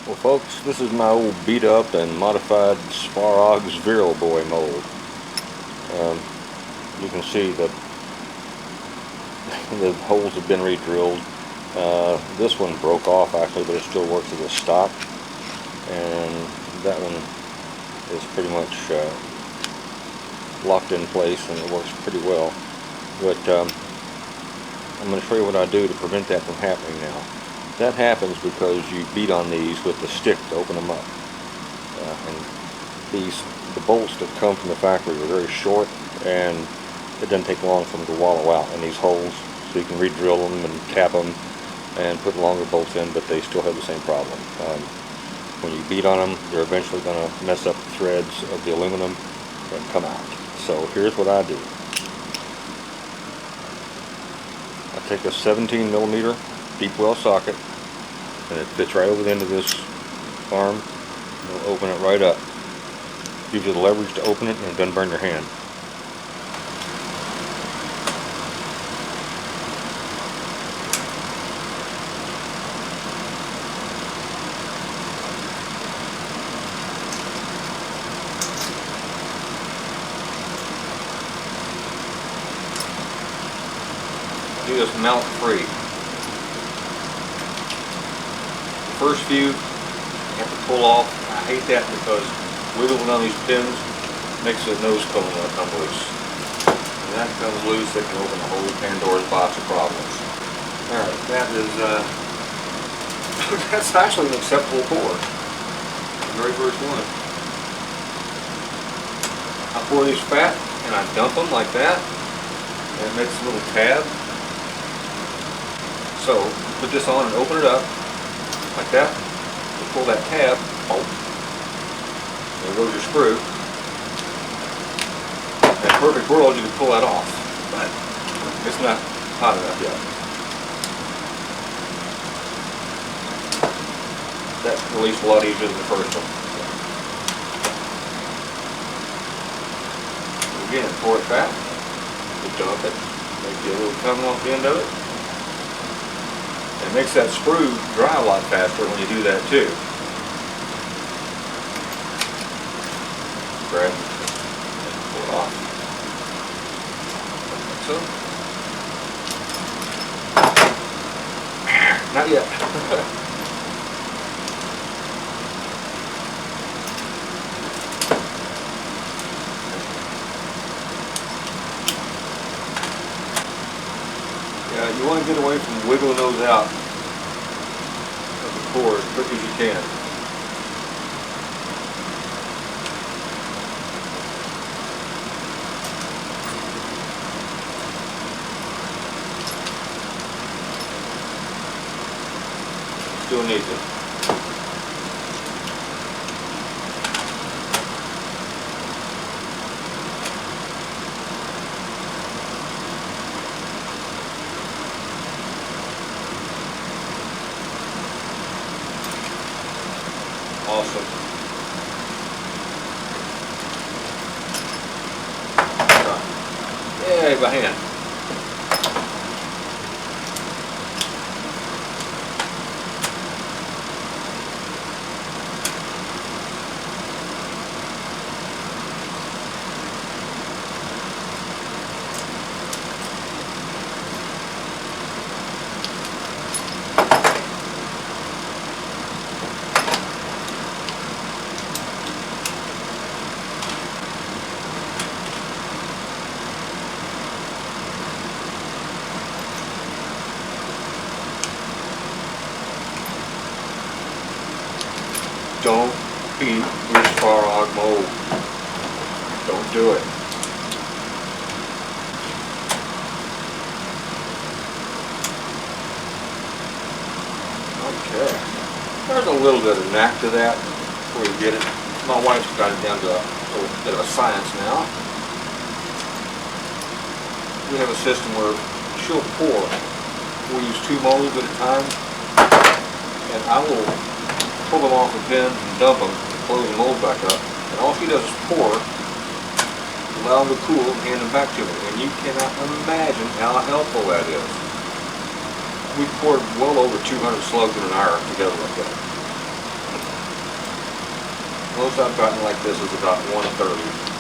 Well folks, this is my old beat up and modified Svarog's Viral Boy mold. You can see that the holes have been re-drilled. This one broke off actually, but it still works as a stock. And that one is pretty much locked in place and it works pretty well. But I'm going to show you what I do to prevent that from happening now. That happens because you beat on these with the stick to open them up. And the bolts that come from the factory are very short, and it doesn't take long for them to wallow out in these holes. So you can re-drill them and tap them and put longer bolts in, but they still have the same problem. When you beat on them, they're eventually going to mess up the threads of the aluminum and come out. So here's what I do. I take a 17mm deep well socket, and it fits right over the end of this arm. It'll open it right up. Gives you the leverage to open it, and it doesn't burn your hand. Do this mount free. First few you have to pull off. I hate that because wiggling on these pins makes the nose cone come loose. When that comes loose, it can open a whole Pandora's box of problems. Alright, that is that's actually an acceptable pour. The very first one. I pour these fat and I dump them like that, and it makes a little tab. So put this on and open it up like that. You pull that tab. Oh, there goes your screw. In a perfect world, you can pull that off, but it's not hot enough yet. That released a lot easier than the first one. Again, pour it fat. You dump it. Make you a little coming off the end of it. It makes that screw dry a lot faster when you do that too. Grab it and pull it off. Like so. Not yet. Yeah, you want to get away from wiggling those out of the core as quick as you can. Still needs it. Awesome. Yay, by hand. Don't beat your Svarog mold. Don't do it. Okay. There's a little bit of knack to that before you get it. My wife's got it down to a little bit of a science now. We have a system where she'll pour. We use 2 molds at a time, and I will pull them off the pins and dump them and close the mold back up, and all she does is pour, allow them to cool, and hand them back to me, and you cannot imagine how helpful that is. We poured well over 200 slugs in an hour together like that. most I've gotten like this is about 130.